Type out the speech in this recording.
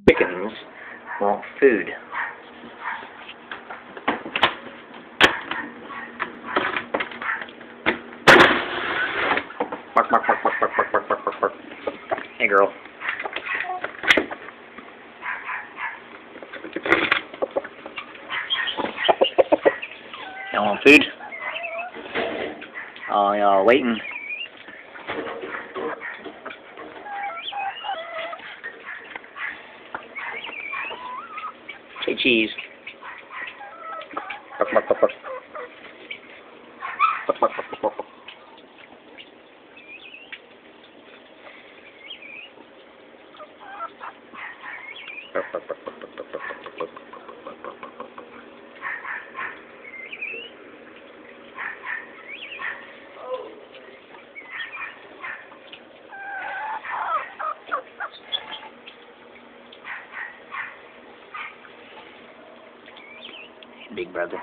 Chickens want food. Bark, bark, bark, bark, bark, bark, bark, bark, bark, bark. Hey, girl. Y'all want food? Oh, y'all waiting? Say cheese. Bark, bark, bark, bark. Bark, bark, bark, bark, bark. Bark, bark, bark, bark, bark, bark, bark, bark, bark, bark. Big brother.